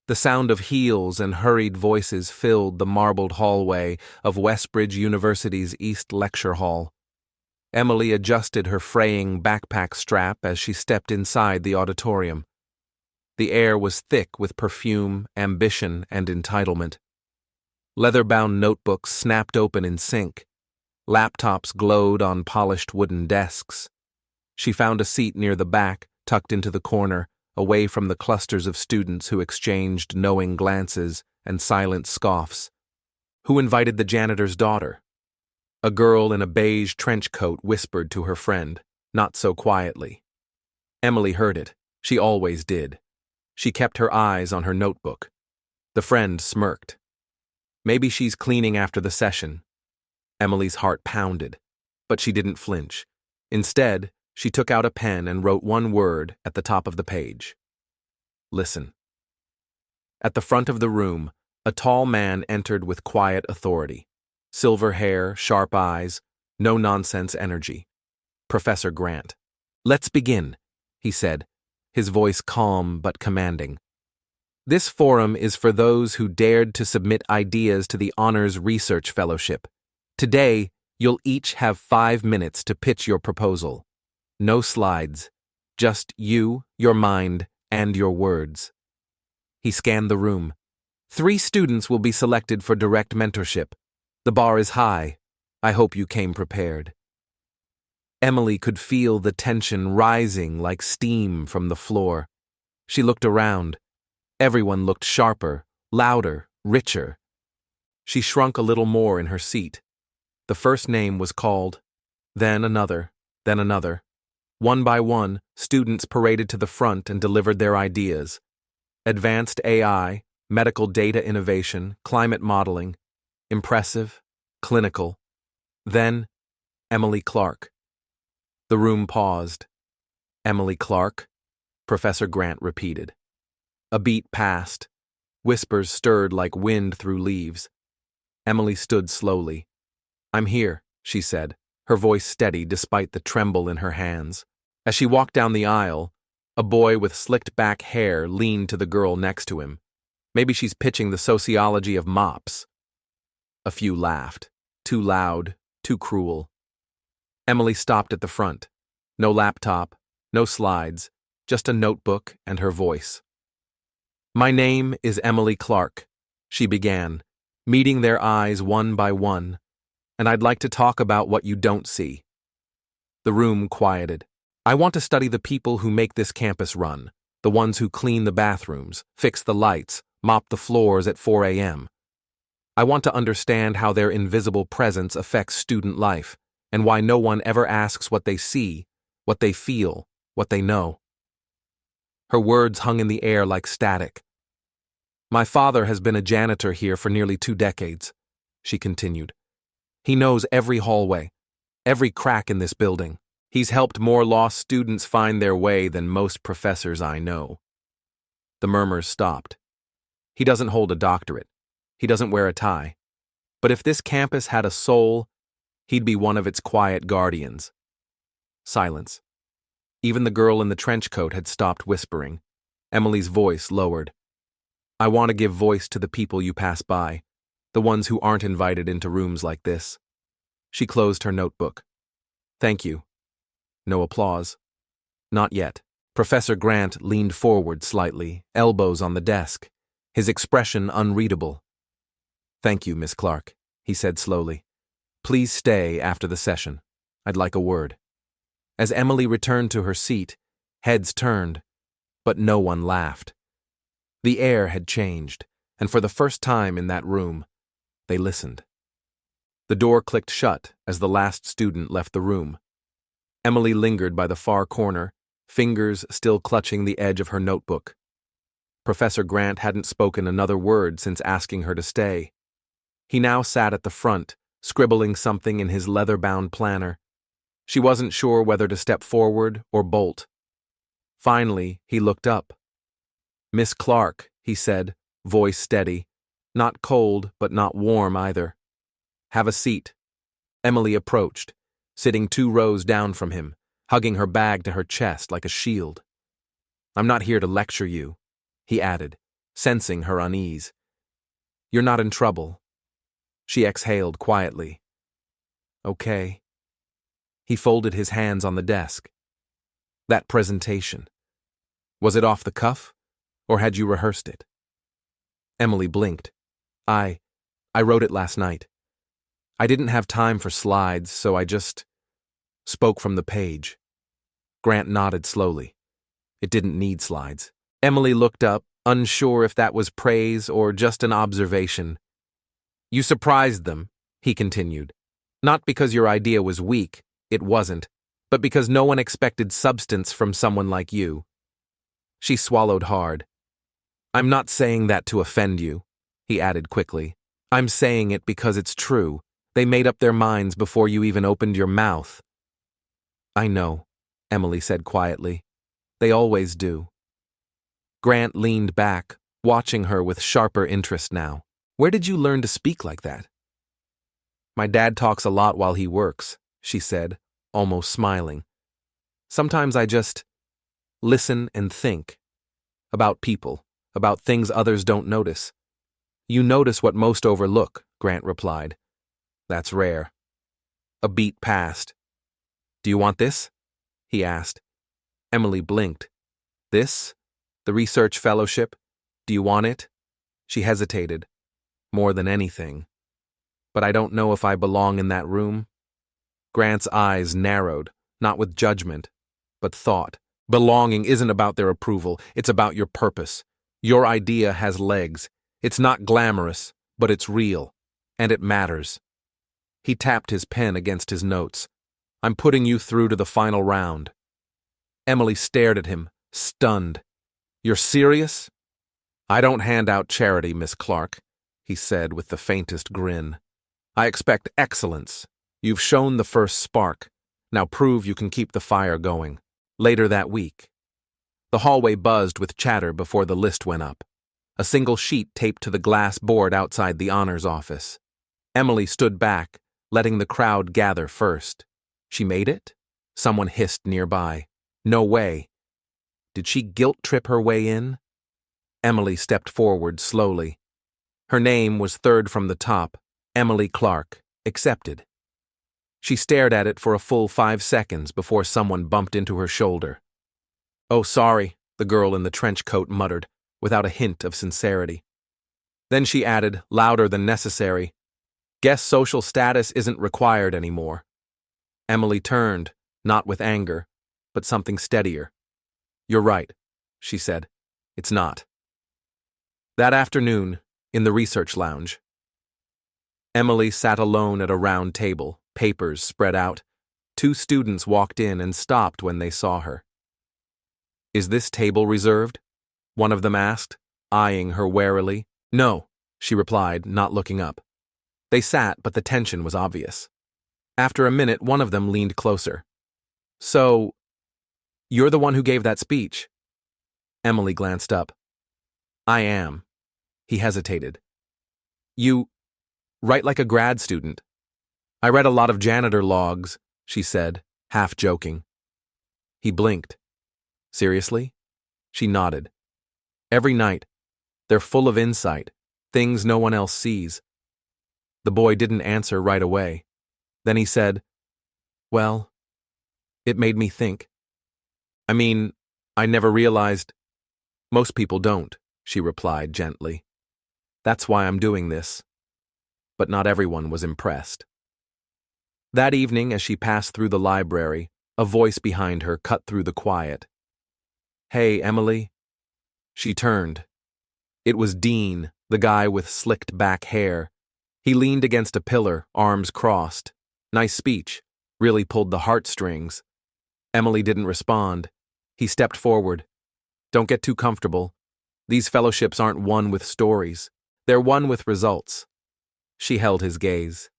The sound of heels and hurried voices filled the marbled hallway of Westbridge University's East Lecture Hall. Emily adjusted her fraying backpack strap as she stepped inside the auditorium. The air was thick with perfume, ambition, and entitlement. Leather-bound notebooks snapped open in sync. Laptops glowed on polished wooden desks. She found a seat near the back, tucked into the corner, away from the clusters of students who exchanged knowing glances and silent scoffs. Who invited the janitor's daughter? A girl in a beige trench coat whispered to her friend, not so quietly. Emily heard it. She always did. She kept her eyes on her notebook. The friend smirked. Maybe she's cleaning after the session. Emily's heart pounded, but she didn't flinch. Instead, she took out a pen and wrote one word at the top of the page. Listen. At the front of the room, a tall man entered with quiet authority. Silver hair, sharp eyes, no-nonsense energy. Professor Grant. Let's begin, he said, his voice calm but commanding. This forum is for those who dared to submit ideas to the Honors Research Fellowship. Today, you'll each have 5 minutes to pitch your proposal. No slides, just you, your mind, and your words. He scanned the room. 3 students will be selected for direct mentorship. The bar is high. I hope you came prepared. Emily could feel the tension rising like steam from the floor. She looked around. Everyone looked sharper, louder, richer. She shrunk a little more in her seat. The first name was called, then another, then another. One by one, students paraded to the front and delivered their ideas. Advanced AI, medical data innovation, climate modeling. Impressive, clinical. Then, Emily Clark. The room paused. Emily Clark? Professor Grant repeated. A beat passed. Whispers stirred like wind through leaves. Emily stood slowly. I'm here, she said, her voice steady despite the tremble in her hands. As she walked down the aisle, a boy with slicked-back hair leaned to the girl next to him. Maybe she's pitching the sociology of mops. A few laughed. Too loud, too cruel. Emily stopped at the front. No laptop, no slides, just a notebook and her voice. My name is Emily Clark, she began, meeting their eyes one by one, and I'd like to talk about what you don't see. The room quieted. I want to study the people who make this campus run, the ones who clean the bathrooms, fix the lights, mop the floors at 4 a.m. I want to understand how their invisible presence affects student life, and why no one ever asks what they see, what they feel, what they know. Her words hung in the air like static. My father has been a janitor here for nearly 2 decades, she continued. He knows every hallway, every crack in this building. He's helped more lost students find their way than most professors I know. The murmurs stopped. He doesn't hold a doctorate. He doesn't wear a tie. But if this campus had a soul, he'd be one of its quiet guardians. Silence. Even the girl in the trench coat had stopped whispering. Emily's voice lowered. I want to give voice to the people you pass by, the ones who aren't invited into rooms like this. She closed her notebook. Thank you. No applause. Not yet. Professor Grant leaned forward slightly, elbows on the desk, his expression unreadable. Thank you, Miss Clark, he said slowly. Please stay after the session. I'd like a word. As Emily returned to her seat, heads turned, but no one laughed. The air had changed, and for the first time in that room, they listened. The door clicked shut as the last student left the room. Emily lingered by the far corner, fingers still clutching the edge of her notebook. Professor Grant hadn't spoken another word since asking her to stay. He now sat at the front, scribbling something in his leather-bound planner. She wasn't sure whether to step forward or bolt. Finally, he looked up. Miss Clark, he said, voice steady. Not cold, but not warm either. Have a seat. Emily approached, sitting 2 rows down from him, hugging her bag to her chest like a shield. I'm not here to lecture you, he added, sensing her unease. "You're not in trouble." She exhaled quietly. "Okay." He folded his hands on the desk. "That presentation. Was it off the cuff, or had you rehearsed it?" Emily blinked. I wrote it last night. I didn't have time for slides, so I just spoke from the page." Grant nodded slowly. It didn't need slides. Emily looked up, unsure if that was praise or just an observation. "You surprised them," he continued. "Not because your idea was weak, it wasn't, but because no one expected substance from someone like you." She swallowed hard. "I'm not saying that to offend you," he added quickly. "I'm saying it because it's true. They made up their minds before you even opened your mouth." "I know," Emily said quietly. "They always do." Grant leaned back, watching her with sharper interest now. "Where did you learn to speak like that?" "My dad talks a lot while he works," she said, almost smiling. "Sometimes I just listen and think. About people, about things others don't notice." "You notice what most overlook," Grant replied. "That's rare." A beat passed. "Do you want this?" he asked. Emily blinked. "This? The research fellowship? Do you want it?" She hesitated. "More than anything. But I don't know if I belong in that room." Grant's eyes narrowed, not with judgment, but thought. "Belonging isn't about their approval, it's about your purpose. Your idea has legs. It's not glamorous, but it's real. And it matters." He tapped his pen against his notes. "I'm putting you through to the final round." Emily stared at him, stunned. "You're serious?" "I don't hand out charity, Miss Clark," he said with the faintest grin. "I expect excellence. You've shown the first spark. Now prove you can keep the fire going." Later that week. The hallway buzzed with chatter before the list went up. A single sheet taped to the glass board outside the honors office. Emily stood back, letting the crowd gather first. She made it? Someone hissed nearby. No way. Did she guilt-trip her way in? Emily stepped forward slowly. Her name was third from the top, Emily Clark, accepted. She stared at it for a full 5 seconds before someone bumped into her shoulder. "Oh, sorry," the girl in the trench coat muttered, without a hint of sincerity. Then she added, louder than necessary, "Guess social status isn't required anymore." Emily turned, not with anger, but something steadier. "You're right," she said. "It's not." That afternoon, in the research lounge, Emily sat alone at a round table, papers spread out. 2 students walked in and stopped when they saw her. "Is this table reserved?" one of them asked, eyeing her warily. "No," she replied, not looking up. They sat, but the tension was obvious. After a minute, one of them leaned closer. "So, you're the one who gave that speech?" Emily glanced up. "I am." He hesitated. "You write like a grad student." "I read a lot of janitor logs," she said, half joking. He blinked. "Seriously?" She nodded. "Every night. They're full of insight, things no one else sees." The boy didn't answer right away. Then he said, "Well, it made me think. I mean, I never realized—" "Most people don't," she replied gently. "That's why I'm doing this." But not everyone was impressed. That evening, as she passed through the library, a voice behind her cut through the quiet. "Hey, Emily." She turned. It was Dean, the guy with slicked back hair. He leaned against a pillar, arms crossed. "Nice speech. Really pulled the heartstrings." Emily didn't respond. He stepped forward. "Don't get too comfortable. These fellowships aren't won with stories. They're won with results." She held his gaze.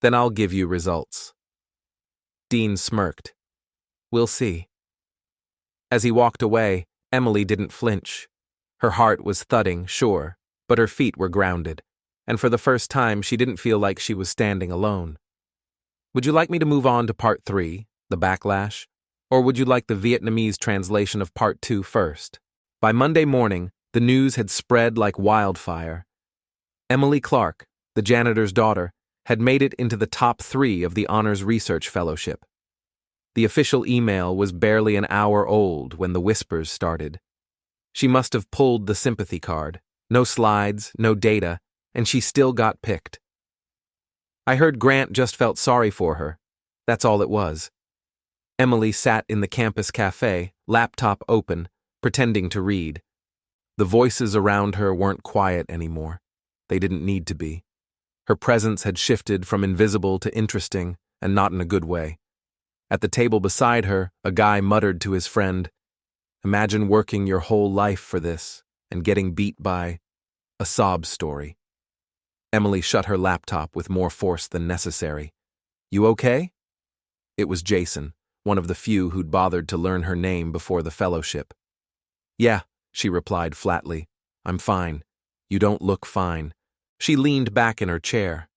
"Then I'll give you results." Dean smirked. "We'll see." As he walked away, Emily didn't flinch. Her heart was thudding, sure, but her feet were grounded, and for the first time she didn't feel like she was standing alone. "Would you like me to move on to part 3, the backlash? Or would you like the Vietnamese translation of part 2 first?" By Monday morning, The news had spread like wildfire. Emily Clark, the janitor's daughter, had made it into the top 3 of the Honors Research Fellowship. The official email was barely an hour old when the whispers started. She must have pulled the sympathy card. No slides, no data, and she still got picked. I heard Grant just felt sorry for her. That's all it was. Emily sat in the campus cafe, laptop open, pretending to read. The voices around her weren't quiet anymore. They didn't need to be. Her presence had shifted from invisible to interesting, and not in a good way. At the table beside her, a guy muttered to his friend, "Imagine working your whole life for this and getting beat by a sob story." Emily shut her laptop with more force than necessary. "You okay?" It was Jason, one of the few who'd bothered to learn her name before the fellowship. "Yeah," she replied flatly. "I'm fine. You don't look fine." She leaned back in her chair.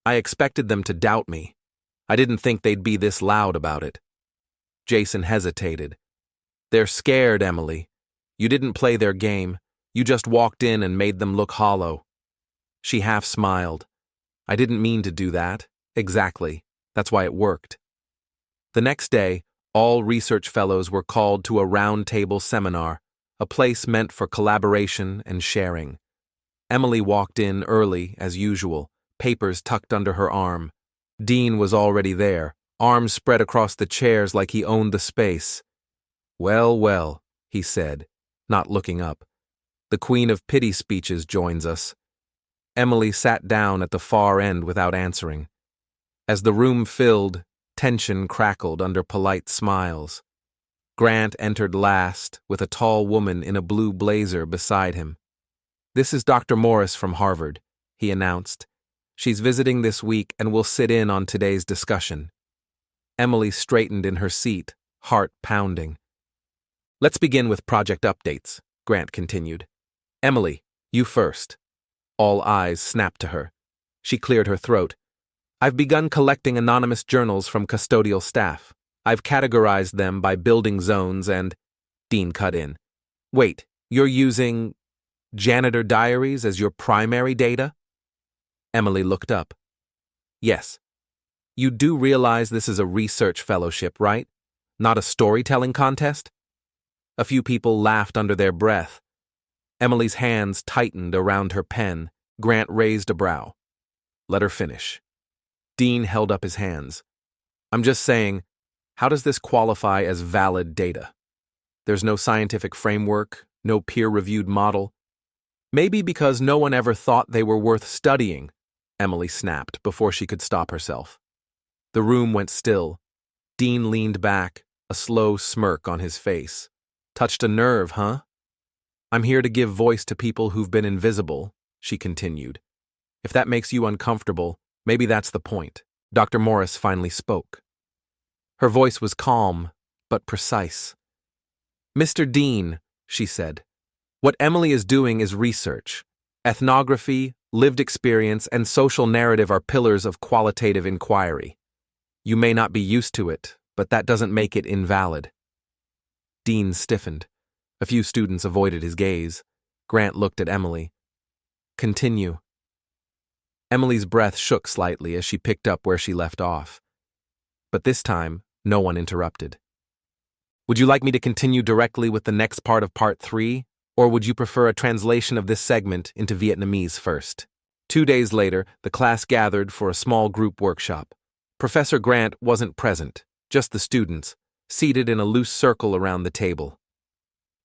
"I expected them to doubt me. I didn't think they'd be this loud about it." Jason hesitated. "They're scared, Emily. You didn't play their game. You just walked in and made them look hollow." She half smiled. "I didn't mean to do that. Exactly. That's why it worked." The next day, all research fellows were called to a round-table seminar, a place meant for collaboration and sharing. Emily walked in early, as usual, papers tucked under her arm. Dean was already there, arms spread across the chairs like he owned the space. "Well, well," he said, not looking up. "The Queen of Pity speeches joins us." Emily sat down at the far end without answering. As the room filled, tension crackled under polite smiles. Grant entered last, with a tall woman in a blue blazer beside him. "This is Dr. Morris from Harvard," he announced. "She's visiting this week and will sit in on today's discussion." Emily straightened in her seat, heart pounding. "Let's begin with project updates," Grant continued. "Emily, you first." All eyes snapped to her. She cleared her throat. "I've begun collecting anonymous journals from custodial staff. I've categorized them by building zones and—" Dean cut in. "Wait, you're using janitor diaries as your primary data?" Emily looked up. "Yes. You do realize this is a research fellowship, right? Not a storytelling contest?" A few people laughed under their breath. Emily's hands tightened around her pen. Grant raised a brow. "Let her finish." Dean held up his hands. "I'm just saying, how does this qualify as valid data? There's no scientific framework, no peer-reviewed model." "Maybe because no one ever thought they were worth studying," Emily snapped before she could stop herself. The room went still. Dean leaned back, a slow smirk on his face. "Touched a nerve, huh?" "I'm here to give voice to people who've been invisible," she continued. "If that makes you uncomfortable, maybe that's the point." Dr. Morris finally spoke. Her voice was calm, but precise. "Mr. Dean," she said, "what Emily is doing is research. Ethnography, lived experience, and social narrative are pillars of qualitative inquiry. You may not be used to it, but that doesn't make it invalid." Dean stiffened. A few students avoided his gaze. Grant looked at Emily. "Continue." Emily's breath shook slightly as she picked up where she left off. But this time, no one interrupted. "Would you like me to continue directly with the next part of Part 3, or would you prefer a translation of this segment into Vietnamese first?" 2 days later, the class gathered for a small group workshop. Professor Grant wasn't present, just the students, seated in a loose circle around the table.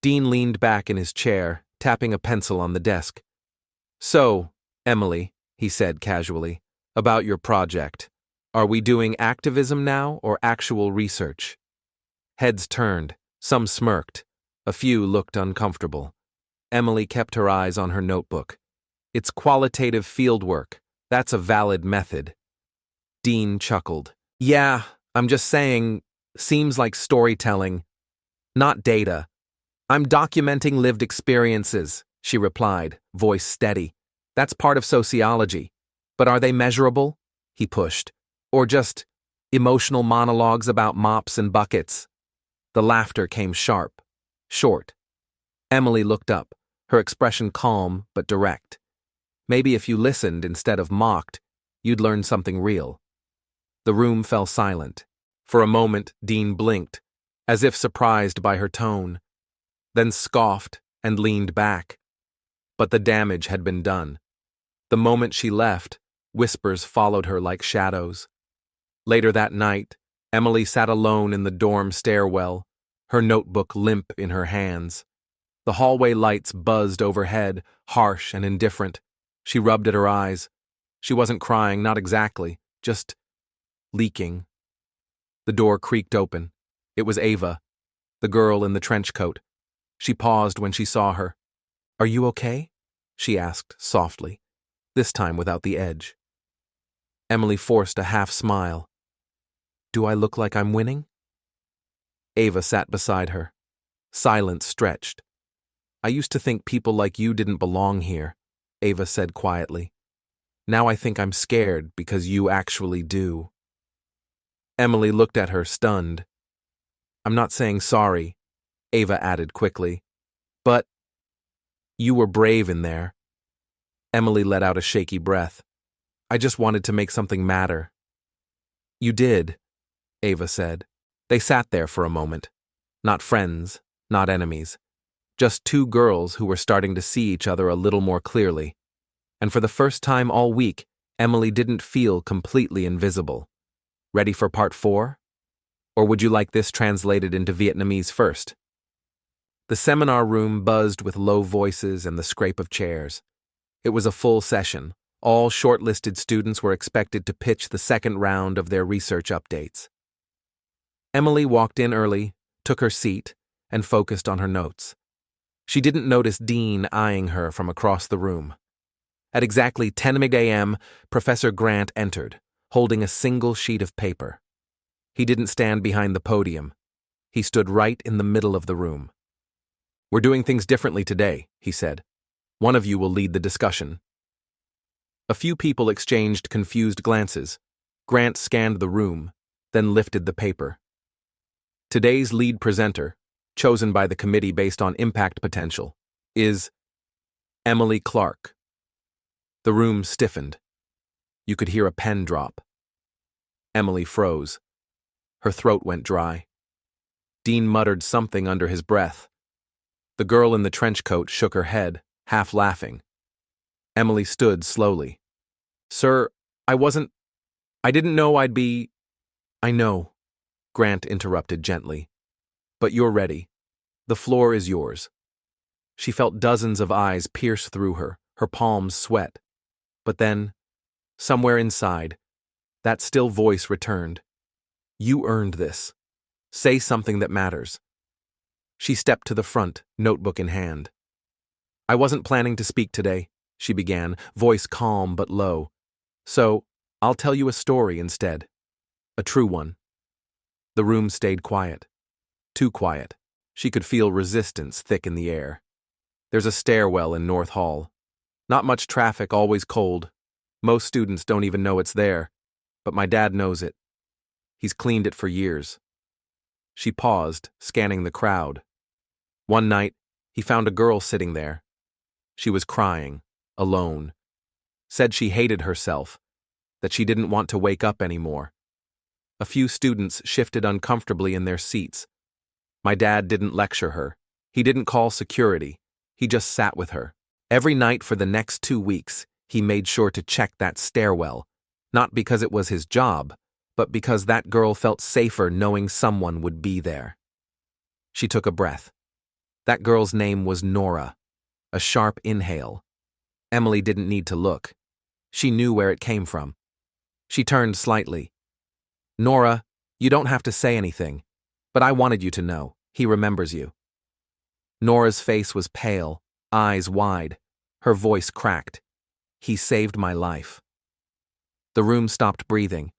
Dean leaned back in his chair, tapping a pencil on the desk. "So, Emily," he said casually, "about your project. Are we doing activism now or actual research?" Heads turned, some smirked, a few looked uncomfortable. Emily kept her eyes on her notebook. "It's qualitative fieldwork. That's a valid method." Dean chuckled. "Yeah, I'm just saying, seems like storytelling, not data. I'm documenting lived experiences," she replied, voice steady. "That's part of sociology. But are they measurable?" he pushed. "Or just emotional monologues about mops and buckets?" The laughter came sharp, short. Emily looked up, her expression calm but direct. Maybe if you listened instead of mocked, you'd learn something real. The room fell silent. For a moment, Dean blinked, as if surprised by her tone, then scoffed and leaned back. But the damage had been done. The moment she left, whispers followed her like shadows. Later that night, Emily sat alone in the dorm stairwell, her notebook limp in her hands. The hallway lights buzzed overhead, harsh and indifferent. She rubbed at her eyes. She wasn't crying, not exactly, just leaking. The door creaked open. It was Ava, the girl in the trench coat. She paused when she saw her. "Are you okay?" she asked softly, this time without the edge. Emily forced a half smile. "Do I look like I'm winning?" Ava sat beside her. Silence stretched. "I used to think people like you didn't belong here," Ava said quietly. "Now I think I'm scared because you actually do." Emily looked at her, stunned. "I'm not saying sorry," Ava added quickly. "But you were brave in there." Emily let out a shaky breath. "I just wanted to make something matter." "You did," Ava said. They sat there for a moment. Not friends, not enemies. Just two girls who were starting to see each other a little more clearly. And for the first time all week, Emily didn't feel completely invisible. Ready for part 4? Or would you like this translated into Vietnamese first? The seminar room buzzed with low voices and the scrape of chairs. It was a full session. All shortlisted students were expected to pitch the second round of their research updates. Emily walked in early, took her seat, and focused on her notes. She didn't notice Dean eyeing her from across the room. At exactly 10 a.m., Professor Grant entered, holding a single sheet of paper. He didn't stand behind the podium. He stood right in the middle of the room. "We're doing things differently today," he said. "One of you will lead the discussion." A few people exchanged confused glances. Grant scanned the room, then lifted the paper. "Today's lead presenter, chosen by the committee based on impact potential, is Emily Clark." The room stiffened. You could hear a pen drop. Emily froze. Her throat went dry. Dean muttered something under his breath. The girl in the trench coat shook her head, half laughing. Emily stood slowly. "Sir, I didn't know I'd be—" "I know," Grant interrupted gently. "But you're ready. The floor is yours." She felt dozens of eyes pierce through her palms sweat. But then, somewhere inside, that still voice returned. "You earned this. Say something that matters." She stepped to the front, notebook in hand. "I wasn't planning to speak today," she began, voice calm but low. "So, I'll tell you a story instead. A true one." The room stayed quiet. Too quiet. She could feel resistance thick in the air. There's a stairwell in North Hall. Not much traffic, always cold. Most students don't even know it's there, but my dad knows it. He's cleaned it for years. She paused, scanning the crowd. One night, he found a girl sitting there. She was crying, alone. Said she hated herself, that she didn't want to wake up anymore. A few students shifted uncomfortably in their seats. My dad didn't lecture her. He didn't call security. He just sat with her. Every night for the next 2 weeks, he made sure to check that stairwell, not because it was his job, but because that girl felt safer knowing someone would be there. She took a breath. That girl's name was Nora. A sharp inhale. Emily didn't need to look. She knew where it came from. She turned slightly. "Nora, you don't have to say anything, but I wanted you to know. He remembers you." Nora's face was pale, eyes wide. Her voice cracked. "He saved my life." The room stopped breathing.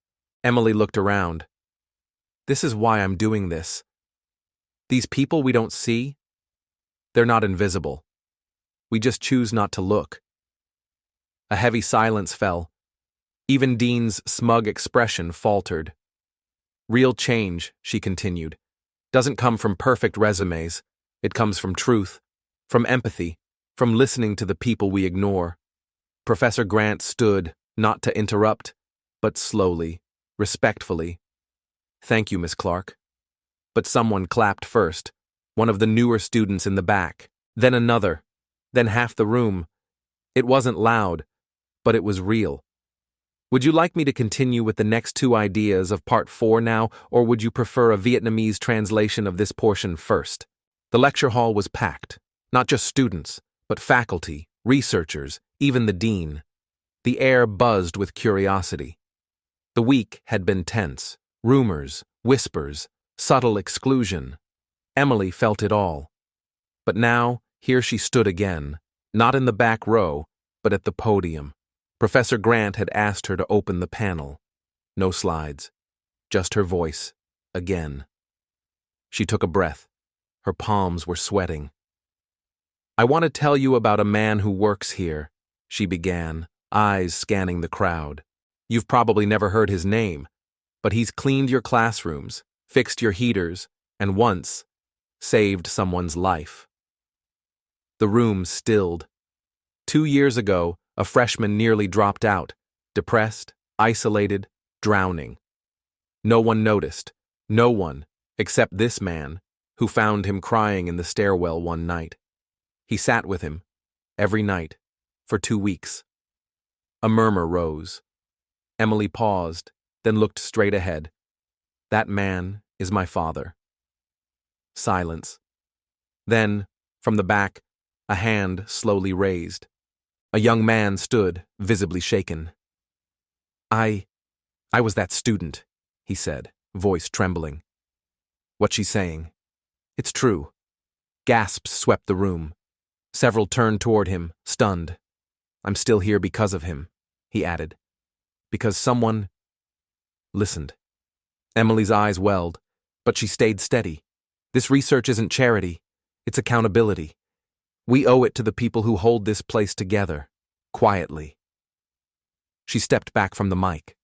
Emily looked around. "This is why I'm doing this. These people we don't see, they're not invisible. We just choose not to look." A heavy silence fell. Even Dean's smug expression faltered. "Real change," she continued, "doesn't come from perfect resumes. It comes from truth, from empathy, from listening to the people we ignore. Professor Grant stood, not to interrupt, but slowly, respectfully. "Thank you, Miss Clark." But someone clapped first, one of the newer students in the back, then another, then half the room. It wasn't loud, but it was real. "Would you like me to continue with the next two ideas of Part 4 now, or would you prefer a Vietnamese translation of this portion first?" The lecture hall was packed, not just students, but faculty, researchers, even the dean. The air buzzed with curiosity. The week had been tense. Rumors, whispers, subtle exclusion. Emily felt it all. But now, here she stood again, not in the back row, but at the podium. Professor Grant had asked her to open the panel. No slides, just her voice, again. She took a breath. Her palms were sweating. "I want to tell you about a man who works here," she began, eyes scanning the crowd. "You've probably never heard his name, but he's cleaned your classrooms, fixed your heaters, and once saved someone's life." The room stilled. 2 years ago, a freshman nearly dropped out, depressed, isolated, drowning. No one noticed, no one, except this man, who found him crying in the stairwell one night. He sat with him, every night, for 2 weeks. A murmur rose. Emily paused, then looked straight ahead. "That man is my father." Silence. Then, from the back, a hand slowly raised. A young man stood, visibly shaken. I was that student," he said, voice trembling. "What she's saying. It's true." Gasps swept the room. Several turned toward him, stunned. "I'm still here because of him," he added. "Because someone listened." Emily's eyes welled, but she stayed steady. "This research isn't charity, it's accountability. We owe it to the people who hold this place together, quietly." She stepped back from the mic.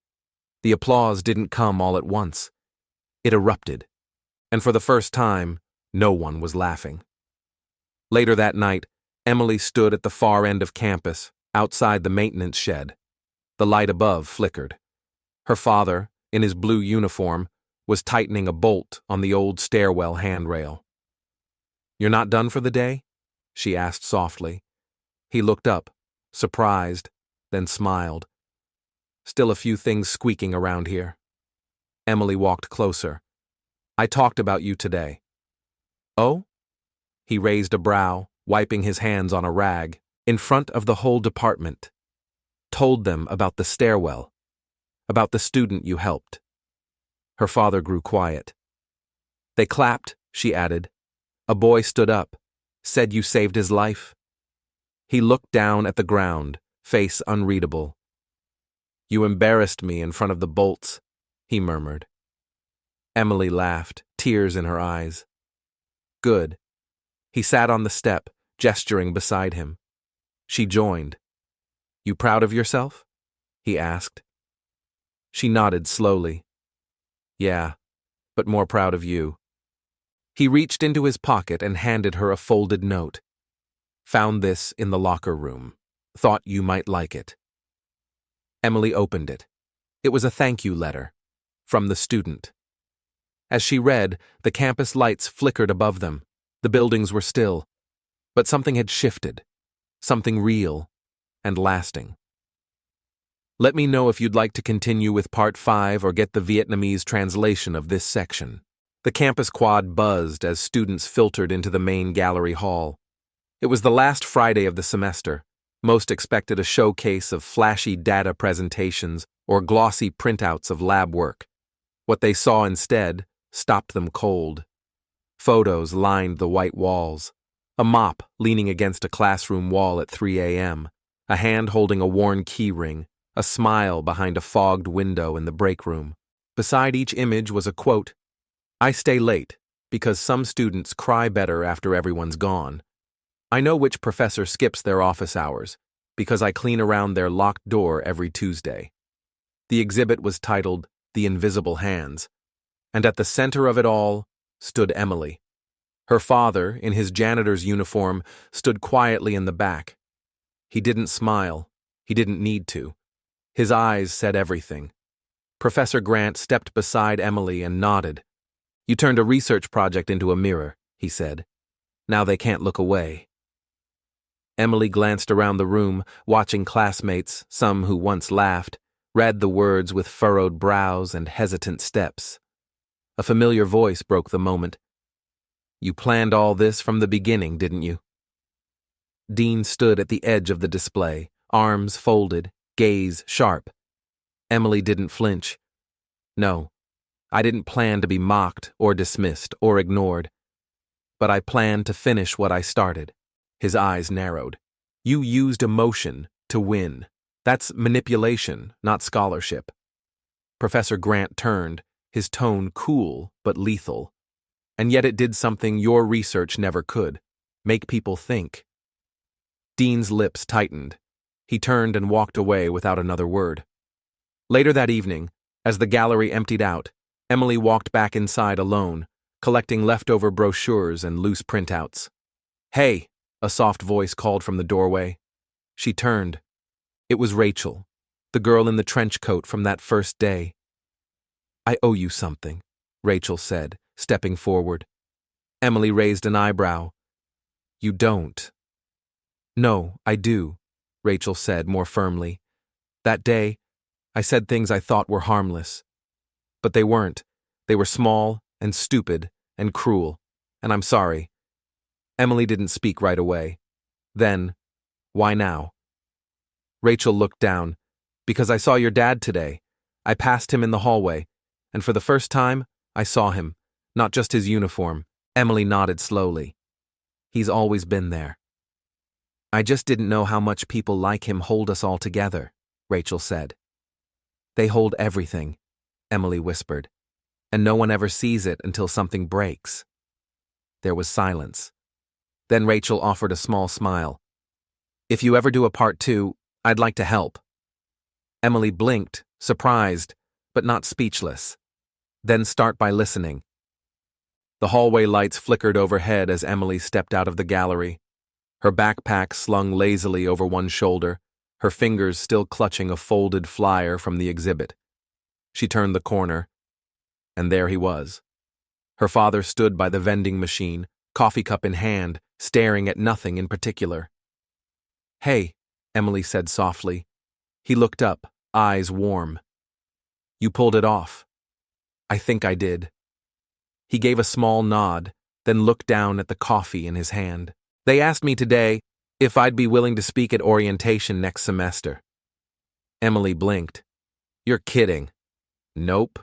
The applause didn't come all at once. It erupted, and for the first time, no one was laughing. Later that night, Emily stood at the far end of campus, outside the maintenance shed. The light above flickered. Her father, in his blue uniform, was tightening a bolt on the old stairwell handrail. "You're not done for the day?" she asked softly. He looked up, surprised, then smiled. "Still a few things squeaking around here." Emily walked closer. "I talked about you today." "Oh?" He raised a brow, wiping his hands on a rag, in front of the whole department. "Told them about the stairwell, about the student you helped." Her father grew quiet. "They clapped," she added. "A boy stood up, said you saved his life." He looked down at the ground, face unreadable. "You embarrassed me in front of the bolts," he murmured. Emily laughed, tears in her eyes. "Good." He sat on the step, gesturing beside him. She joined. "You proud of yourself?" he asked. She nodded slowly. "Yeah, but more proud of you." He reached into his pocket and handed her a folded note. "Found this in the locker room. Thought you might like it." Emily opened it. It was a thank you letter, from the student. As she read, the campus lights flickered above them. The buildings were still. But something had shifted. Something real and lasting. Let me know if you'd like to continue with Part 5 or get the Vietnamese translation of this section. The campus quad buzzed as students filtered into the main gallery hall. It was the last Friday of the semester. Most expected a showcase of flashy data presentations or glossy printouts of lab work. What they saw instead stopped them cold. Photos lined the white walls. A mop leaning against a classroom wall at 3 a.m., a hand holding a worn key ring, a smile behind a fogged window in the break room. Beside each image was a quote, "I stay late because some students cry better after everyone's gone. I know which professor skips their office hours because I clean around their locked door every Tuesday." The exhibit was titled "The Invisible Hands," and at the center of it all stood Emily. Her father, in his janitor's uniform, stood quietly in the back. He didn't smile. He didn't need to. His eyes said everything. Professor Grant stepped beside Emily and nodded. "You turned a research project into a mirror," he said. "Now they can't look away." Emily glanced around the room, watching classmates, some who once laughed, read the words with furrowed brows and hesitant steps. A familiar voice broke the moment. "You planned all this from the beginning, didn't you?" Dean stood at the edge of the display, arms folded, gaze sharp. Emily didn't flinch. "No, I didn't plan to be mocked or dismissed or ignored. But I planned to finish what I started." His eyes narrowed. "You used emotion to win. That's manipulation, not scholarship." Professor Grant turned, his tone cool but lethal. "And yet it did something your research never could. Make people think." Dean's lips tightened. He turned and walked away without another word. Later that evening, as the gallery emptied out, Emily walked back inside alone, collecting leftover brochures and loose printouts. "Hey," a soft voice called from the doorway. She turned. It was Rachel, the girl in the trench coat from that first day. "I owe you something," Rachel said, stepping forward. Emily raised an eyebrow. "You don't." "No, I do," Rachel said more firmly. "That day, I said things I thought were harmless. But they weren't. They were small and stupid and cruel, and I'm sorry." Emily didn't speak right away. Then, "Why now?" Rachel looked down. "Because I saw your dad today. I passed him in the hallway, and for the first time, I saw him, not just his uniform." Emily nodded slowly. "He's always been there." "I just didn't know how much people like him hold us all together," Rachel said. "They hold everything," Emily whispered, "and no one ever sees it until something breaks." There was silence. Then Rachel offered a small smile. "If you ever do a part 2, I'd like to help." Emily blinked, surprised, but not speechless. "Then start by listening." The hallway lights flickered overhead as Emily stepped out of the gallery. Her backpack slung lazily over one shoulder, her fingers still clutching a folded flyer from the exhibit. She turned the corner, and there he was. Her father stood by the vending machine, coffee cup in hand, staring at nothing in particular. "Hey," Emily said softly. He looked up, eyes warm. "You pulled it off." "I think I did." He gave a small nod, then looked down at the coffee in his hand. "They asked me today if I'd be willing to speak at orientation next semester." Emily blinked. "You're kidding." "Nope."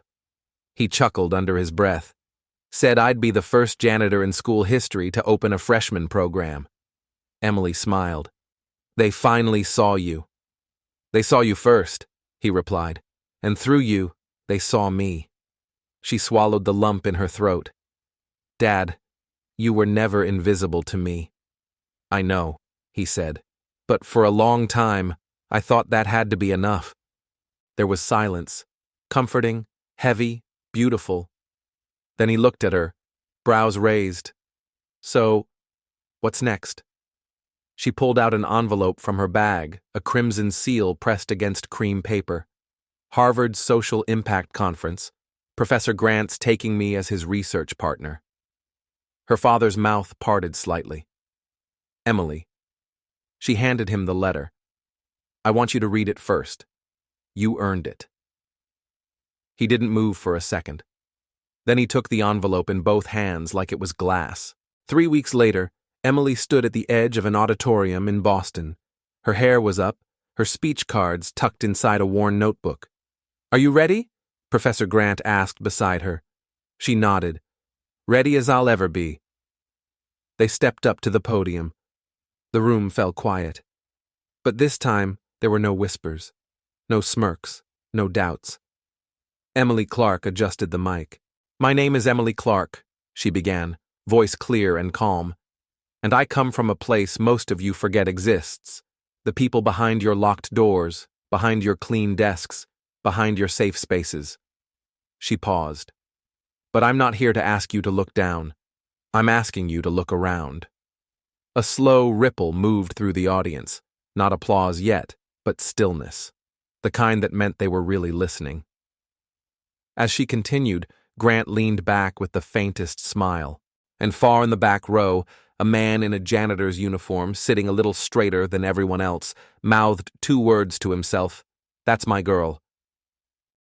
He chuckled under his breath. "Said I'd be the first janitor in school history to open a freshman program." Emily smiled. "They finally saw you." "They saw you first," he replied, "and through you, they saw me." She swallowed the lump in her throat. "Dad, you were never invisible to me." "I know," he said, "but for a long time, I thought that had to be enough." There was silence, comforting, heavy, beautiful. Then he looked at her, brows raised. "So, what's next?" She pulled out an envelope from her bag, a crimson seal pressed against cream paper. "Harvard's Social Impact Conference. Professor Grant's taking me as his research partner." Her father's mouth parted slightly. "Emily." She handed him the letter. "I want you to read it first. You earned it." He didn't move for a second. Then he took the envelope in both hands like it was glass. 3 weeks later, Emily stood at the edge of an auditorium in Boston. Her hair was up, her speech cards tucked inside a worn notebook. "Are you ready?" Professor Grant asked beside her. She nodded. "Ready as I'll ever be." They stepped up to the podium. The room fell quiet. But this time, there were no whispers, no smirks, no doubts. Emily Clark adjusted the mic. "My name is Emily Clark," she began, voice clear and calm. "And I come from a place most of you forget exists. The people behind your locked doors, behind your clean desks, behind your safe spaces." She paused. "But I'm not here to ask you to look down. I'm asking you to look around. A slow ripple moved through the audience. Not applause yet, but stillness. The kind that meant they were really listening. As she continued, Grant leaned back with the faintest smile. And far in the back row, a man in a janitor's uniform, sitting a little straighter than everyone else, mouthed 2 words to himself. That's my girl.